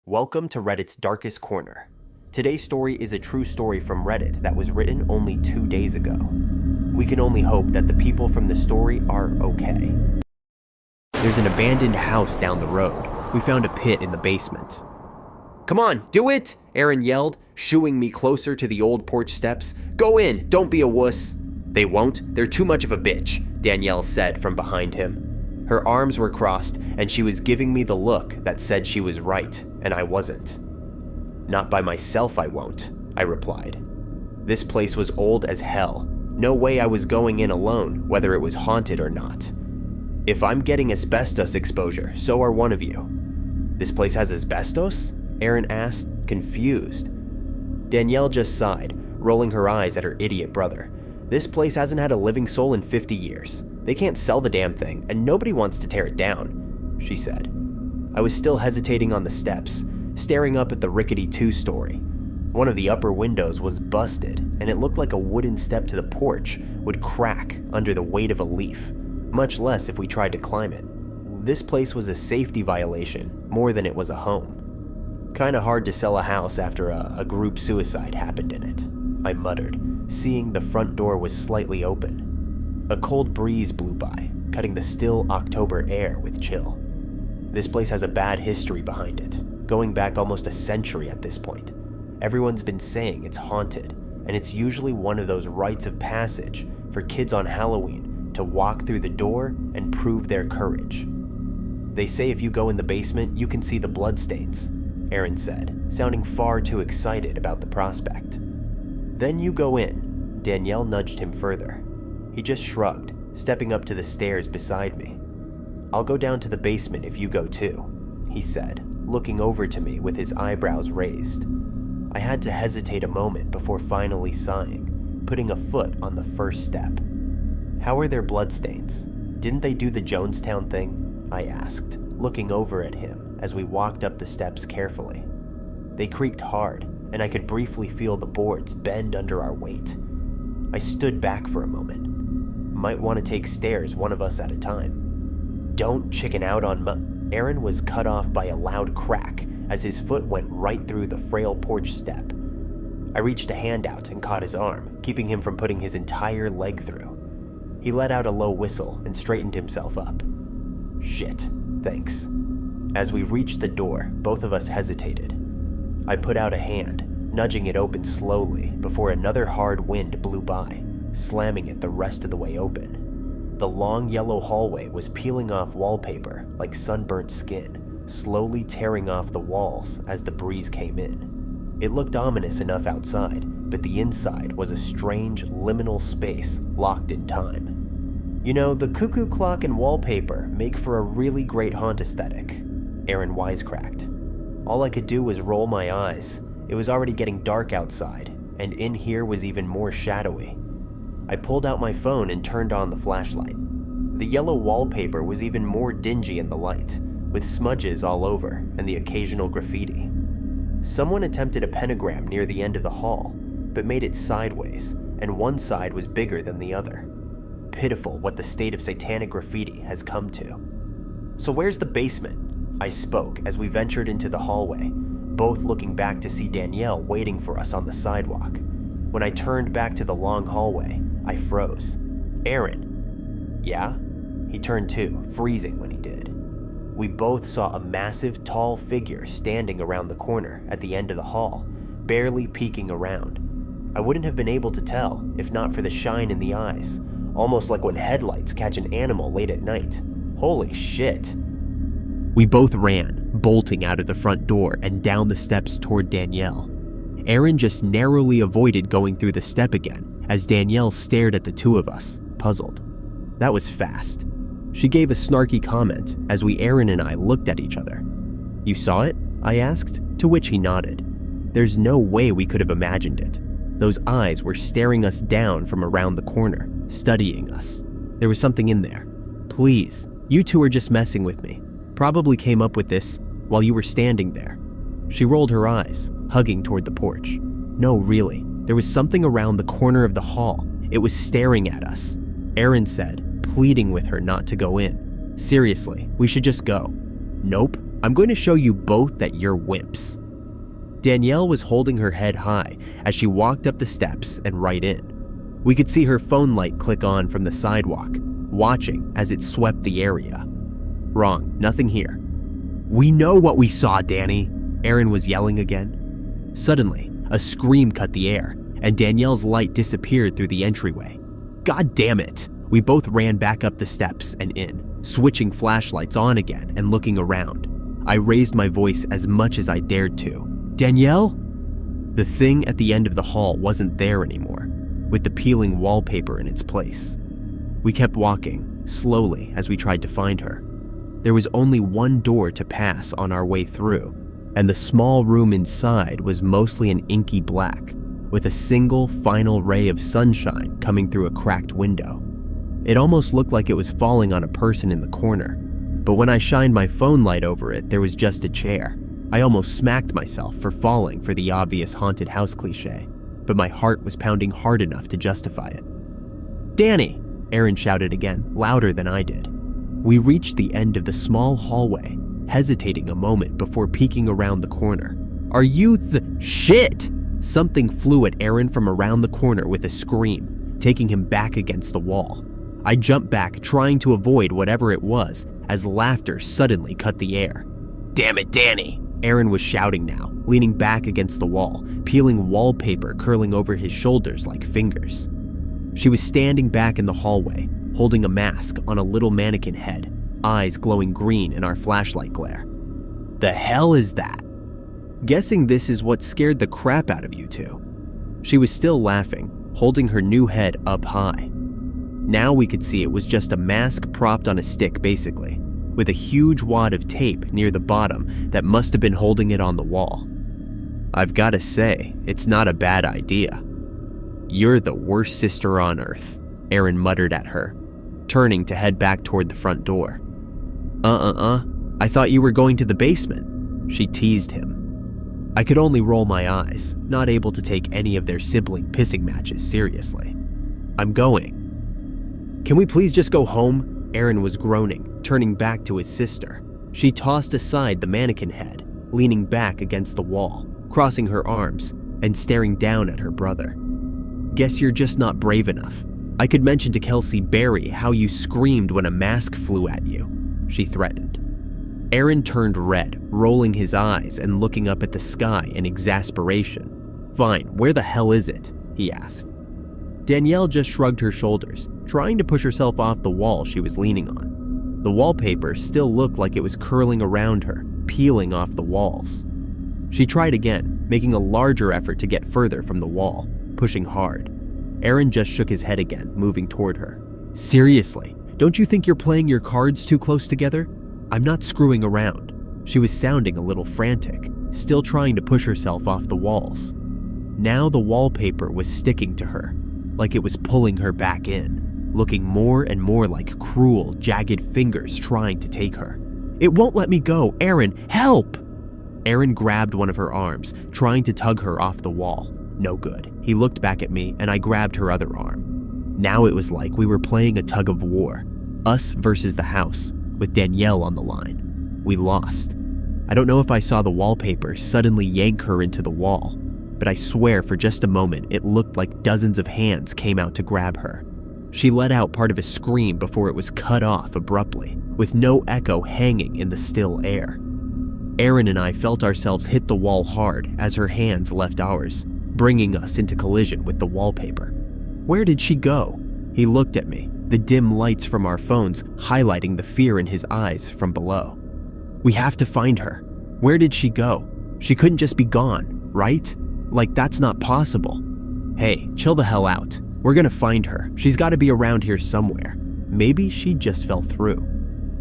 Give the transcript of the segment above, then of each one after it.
Welcome to Reddit's Darkest Corner. Today's story is a true story from Reddit that was written only 2 days ago. We can only hope that the people from the story are okay. There's an abandoned house down the road. We found a pit in the basement. "Come on, do it!" Aaron yelled, shooing me closer to the old porch steps. "Go in, don't be a wuss." "They won't, they're too much of a bitch," Danielle said from behind him. Her arms were crossed, and she was giving me the look that said she was right, and I wasn't. "Not by myself I won't," I replied. This place was old as hell. No way I was going in alone, whether it was haunted or not. "If I'm getting asbestos exposure, so are one of you." "This place has asbestos?" Aaron asked, confused. Danielle just sighed, rolling her eyes at her idiot brother. "This place hasn't had a living soul in 50 years. They can't sell the damn thing, and nobody wants to tear it down," she said. I was still hesitating on the steps, staring up at the rickety two-story. One of the upper windows was busted, and it looked like a wooden step to the porch would crack under the weight of a leaf, much less if we tried to climb it. This place was a safety violation more than it was a home. "Kinda hard to sell a house after a group suicide happened in it," I muttered, seeing the front door was slightly open. A cold breeze blew by, cutting the still October air with chill. This place has a bad history behind it, going back almost a century at this point. Everyone's been saying it's haunted, and it's usually one of those rites of passage for kids on Halloween to walk through the door and prove their courage. "They say if you go in the basement, you can see the bloodstains," Aaron said, sounding far too excited about the prospect. "Then you go in," Danielle nudged him further. He just shrugged, stepping up to the stairs beside me. "I'll go down to the basement if you go too," he said, looking over to me with his eyebrows raised. I had to hesitate a moment before finally sighing, putting a foot on the first step. "How are their bloodstains? Didn't they do the Jonestown thing?" I asked, looking over at him as we walked up the steps carefully. They creaked hard, and I could briefly feel the boards bend under our weight. I stood back for a moment. Might want to take stairs one of us at a time. "Don't chicken out on Aaron was cut off by a loud crack as his foot went right through the frail porch step. I reached a hand out and caught his arm, keeping him from putting his entire leg through. He let out a low whistle and straightened himself up. "Shit, thanks." As we reached the door, both of us hesitated. I put out a hand, nudging it open slowly before another hard wind blew by, slamming it the rest of the way open. The long yellow hallway was peeling off wallpaper like sunburnt skin, slowly tearing off the walls as the breeze came in. It looked ominous enough outside, but the inside was a strange liminal space locked in time. "You know, the cuckoo clock and wallpaper make for a really great haunt aesthetic," Aaron wisecracked. All I could do was roll my eyes. It was already getting dark outside, and in here was even more shadowy. I pulled out my phone and turned on the flashlight. The yellow wallpaper was even more dingy in the light, with smudges all over and the occasional graffiti. Someone attempted a pentagram near the end of the hall, but made it sideways, and one side was bigger than the other. Pitiful what the state of satanic graffiti has come to. "So where's the basement?" I spoke as we ventured into the hallway, both looking back to see Danielle waiting for us on the sidewalk. When I turned back to the long hallway, I froze. "Aaron." "Yeah?" He turned too, freezing when he did. We both saw a massive, tall figure standing around the corner at the end of the hall, barely peeking around. I wouldn't have been able to tell if not for the shine in the eyes, almost like when headlights catch an animal late at night. Holy shit. We both ran, bolting out of the front door and down the steps toward Danielle. Aaron just narrowly avoided going through the step again as Danielle stared at the two of us, puzzled. That was fast. She gave a snarky comment as Aaron and I looked at each other. "You saw it?" I asked, to which he nodded. There's no way we could have imagined it. Those eyes were staring us down from around the corner, studying us. There was something in there. "Please, you two are just messing with me. Probably came up with this while you were standing there." She rolled her eyes, hugging toward the porch. "No, really. There was something around the corner of the hall. It was staring at us," Aaron said, pleading with her not to go in. "Seriously, we should just go." "Nope," I'm going to show you both that you're wimps." Danielle was holding her head high as she walked up the steps and right in. We could see her phone light click on from the sidewalk, watching as it swept the area. "Wrong, nothing here." "We know what we saw, Danny," Aaron was yelling again. Suddenly, a scream cut the air, and Danielle's light disappeared through the entryway. "God damn it!" We both ran back up the steps and in, switching flashlights on again and looking around. I raised my voice as much as I dared to. "Danielle?" The thing at the end of the hall wasn't there anymore, with the peeling wallpaper in its place. We kept walking, slowly, as we tried to find her. There was only one door to pass on our way through, and the small room inside was mostly an inky black, with a single final ray of sunshine coming through a cracked window. It almost looked like it was falling on a person in the corner, but when I shined my phone light over it, there was just a chair. I almost smacked myself for falling for the obvious haunted house cliche, but my heart was pounding hard enough to justify it. "Danny!" Aaron shouted again, louder than I did. We reached the end of the small hallway, hesitating a moment before peeking around the corner. "Are you shit?" Something flew at Aaron from around the corner with a scream, taking him back against the wall. I jumped back, trying to avoid whatever it was, as laughter suddenly cut the air. "Damn it, Danny!" Aaron was shouting now, leaning back against the wall, peeling wallpaper curling over his shoulders like fingers. She was standing back in the hallway, holding a mask on a little mannequin head, eyes glowing green in our flashlight glare. "The hell is that?" "Guessing this is what scared the crap out of you two." She was still laughing, holding her new head up high. Now we could see it was just a mask propped on a stick basically, with a huge wad of tape near the bottom that must have been holding it on the wall. "I've got to say, it's not a bad idea." "You're the worst sister on earth," Aaron muttered at her, turning to head back toward the front door. I thought you were going to the basement," she teased him. I could only roll my eyes, not able to take any of their sibling pissing matches seriously. "I'm going." "Can we please just go home?" Aaron was groaning, turning back to his sister. She tossed aside the mannequin head, leaning back against the wall, crossing her arms, and staring down at her brother. "Guess you're just not brave enough. I could mention to Kelsey Berry how you screamed when a mask flew at you," she threatened. Aaron turned red, rolling his eyes and looking up at the sky in exasperation. "Fine, where the hell is it?" he asked. Danielle just shrugged her shoulders, trying to push herself off the wall she was leaning on. The wallpaper still looked like it was curling around her, peeling off the walls. She tried again, making a larger effort to get further from the wall, pushing hard. Aaron just shook his head again, moving toward her. "Seriously, don't you think you're playing your cards too close together? I'm not screwing around." She was sounding a little frantic, still trying to push herself off the walls. Now the wallpaper was sticking to her, like it was pulling her back in, looking more and more like cruel, jagged fingers trying to take her. "It won't let me go! Aaron, help!" Aaron grabbed one of her arms, trying to tug her off the wall. No good. He looked back at me and I grabbed her other arm. Now it was like we were playing a tug of war, us versus the house, with Danielle on the line. We lost. I don't know if I saw the wallpaper suddenly yank her into the wall, but I swear for just a moment it looked like dozens of hands came out to grab her. She let out part of a scream before it was cut off abruptly, with no echo hanging in the still air. Aaron and I felt ourselves hit the wall hard as her hands left ours, bringing us into collision with the wallpaper. "Where did she go?" He looked at me, the dim lights from our phones highlighting the fear in his eyes from below. "We have to find her. Where did she go? She couldn't just be gone, right? Like, that's not possible." "Hey, chill the hell out. We're gonna find her. She's gotta be around here somewhere. Maybe she just fell through.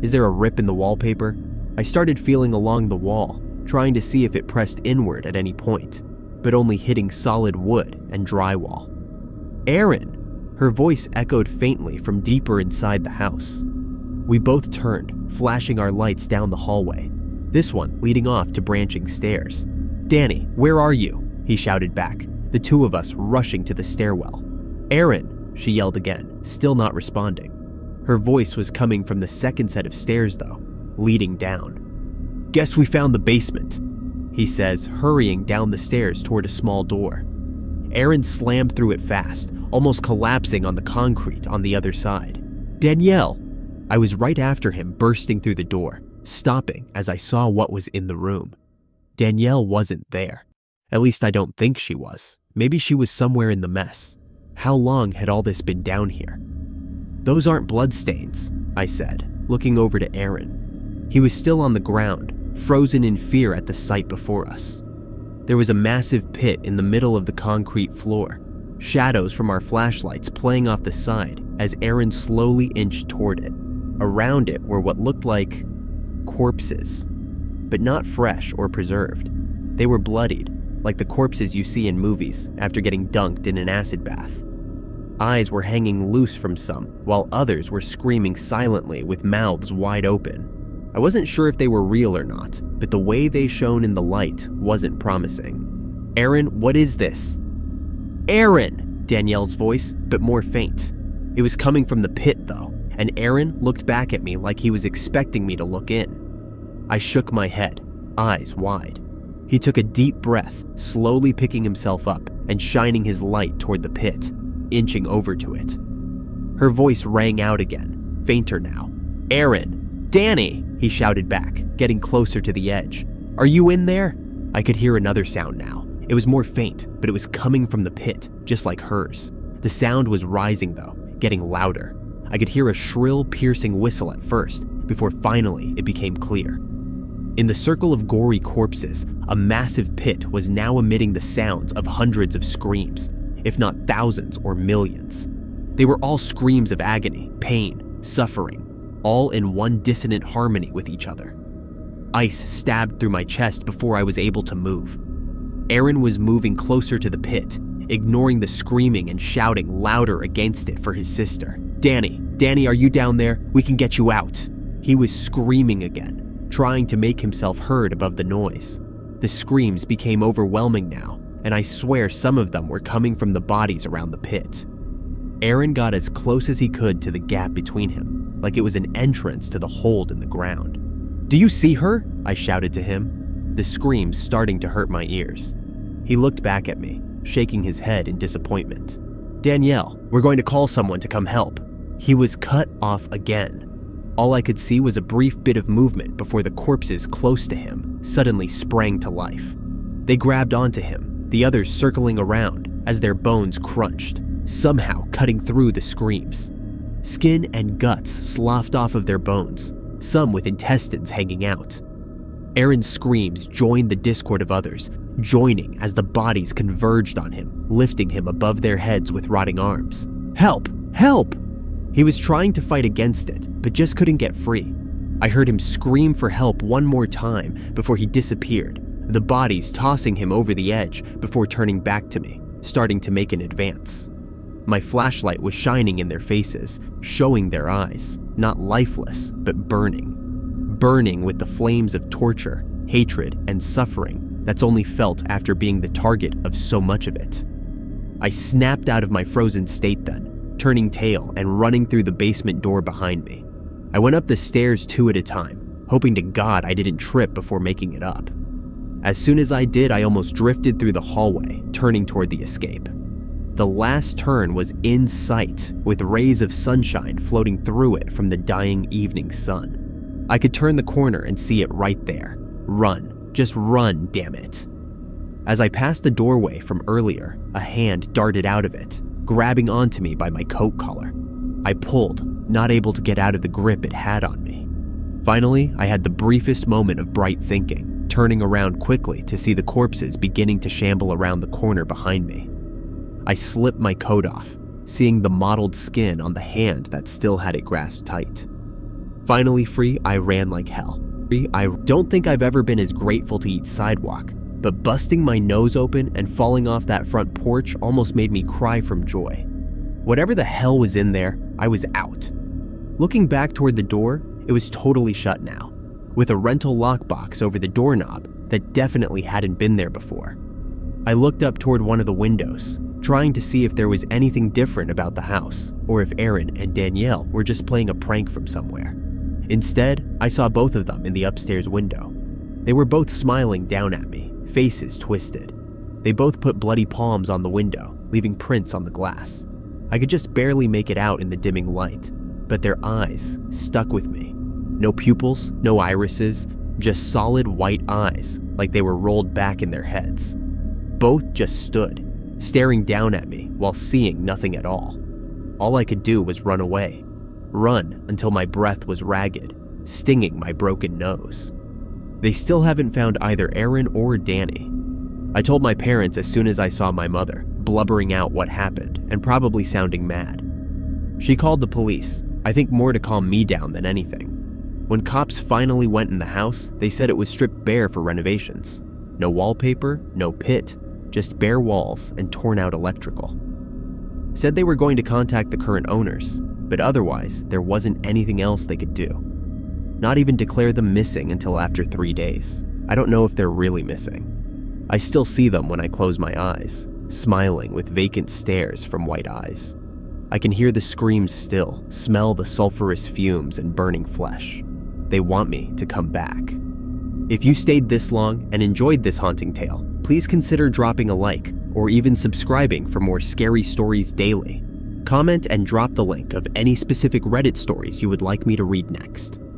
Is there a rip in the wallpaper?" I started feeling along the wall, trying to see if it pressed inward at any point, but only hitting solid wood and drywall. "Aaron!" Her voice echoed faintly from deeper inside the house. We both turned, flashing our lights down the hallway, this one leading off to branching stairs. "Danny, where are you?" he shouted back, the two of us rushing to the stairwell. "Aaron!" she yelled again, still not responding. Her voice was coming from the second set of stairs though, leading down. "Guess we found the basement," he says, hurrying down the stairs toward a small door. Aaron slammed through it fast, almost collapsing on the concrete on the other side. "Danielle!" I was right after him, bursting through the door, stopping as I saw what was in the room. Danielle wasn't there. At least I don't think she was. Maybe she was somewhere in the mess. How long had all this been down here? "Those aren't bloodstains," I said, looking over to Aaron. He was still on the ground, frozen in fear at the sight before us. There was a massive pit in the middle of the concrete floor, shadows from our flashlights playing off the side as Aaron slowly inched toward it. Around it were what looked like corpses, but not fresh or preserved. They were bloodied, like the corpses you see in movies after getting dunked in an acid bath. Eyes were hanging loose from some, while others were screaming silently with mouths wide open. I wasn't sure if they were real or not, but the way they shone in the light wasn't promising. "Aaron, what is this?" "Aaron!" Danielle's voice, but more faint. It was coming from the pit though, and Aaron looked back at me like he was expecting me to look in. I shook my head, eyes wide. He took a deep breath, slowly picking himself up and shining his light toward the pit, inching over to it. Her voice rang out again, fainter now. "Aaron! Danny!" he shouted back, getting closer to the edge. "Are you in there?" I could hear another sound now. It was more faint, but it was coming from the pit, just like hers. The sound was rising though, getting louder. I could hear a shrill, piercing whistle at first, before finally it became clear. In the circle of gory corpses, a massive pit was now emitting the sounds of hundreds of screams, if not thousands or millions. They were all screams of agony, pain, suffering, all in one dissonant harmony with each other. Ice stabbed through my chest before I was able to move. Aaron was moving closer to the pit, ignoring the screaming and shouting louder against it for his sister. Danny, are you down there? We can get you out." He was screaming again, trying to make himself heard above the noise. The screams became overwhelming now, and I swear some of them were coming from the bodies around the pit. Aaron got as close as he could to the gap between him, like it was an entrance to the hold in the ground. "Do you see her?" I shouted to him, the screams starting to hurt my ears. He looked back at me, shaking his head in disappointment. "Danielle, we're going to call someone to come help." He was cut off again. All I could see was a brief bit of movement before the corpses close to him suddenly sprang to life. They grabbed onto him, the others circling around as their bones crunched, somehow cutting through the screams. Skin and guts sloughed off of their bones, some with intestines hanging out. Aaron's screams joined the discord of others, joining as the bodies converged on him, lifting him above their heads with rotting arms. "Help! Help!" He was trying to fight against it, but just couldn't get free. I heard him scream for help one more time before he disappeared, the bodies tossing him over the edge before turning back to me, starting to make an advance. My flashlight was shining in their faces, showing their eyes, not lifeless, but burning. Burning with the flames of torture, hatred, and suffering that's only felt after being the target of so much of it. I snapped out of my frozen state then, turning tail and running through the basement door behind me. I went up the stairs 2 at a time, hoping to God I didn't trip before making it up. As soon as I did, I almost drifted through the hallway, turning toward the escape. The last turn was in sight, with rays of sunshine floating through it from the dying evening sun. I could turn the corner and see it right there. Run, just run, damn it. As I passed the doorway from earlier, a hand darted out of it, grabbing onto me by my coat collar. I pulled, not able to get out of the grip it had on me. Finally, I had the briefest moment of bright thinking, turning around quickly to see the corpses beginning to shamble around the corner behind me. I slipped my coat off, seeing the mottled skin on the hand that still had it grasped tight. Finally free, I ran like hell. I don't think I've ever been as grateful to eat sidewalk, but busting my nose open and falling off that front porch almost made me cry from joy. Whatever the hell was in there, I was out. Looking back toward the door, it was totally shut now, with a rental lockbox over the doorknob that definitely hadn't been there before. I looked up toward one of the windows, trying to see if there was anything different about the house, or if Aaron and Danielle were just playing a prank from somewhere. Instead, I saw both of them in the upstairs window. They were both smiling down at me, faces twisted. They both put bloody palms on the window, leaving prints on the glass. I could just barely make it out in the dimming light, but their eyes stuck with me. No pupils, no irises, just solid white eyes, like they were rolled back in their heads. Both just stood, staring down at me while seeing nothing at all. All I could do was run away. Run until my breath was ragged, stinging my broken nose. They still haven't found either Aaron or Danny. I told my parents as soon as I saw my mother, blubbering out what happened and probably sounding mad. She called the police, I think more to calm me down than anything. When cops finally went in the house, they said it was stripped bare for renovations. No wallpaper, no pit, just bare walls and torn out electrical. Said they were going to contact the current owners, but otherwise there wasn't anything else they could do. Not even declare them missing until after 3 days. I don't know if they're really missing. I still see them when I close my eyes, smiling with vacant stares from white eyes. I can hear the screams still, smell the sulfurous fumes and burning flesh. They want me to come back. If you stayed this long and enjoyed this haunting tale, please consider dropping a like or even subscribing for more scary stories daily. Comment and drop the link of any specific Reddit stories you would like me to read next.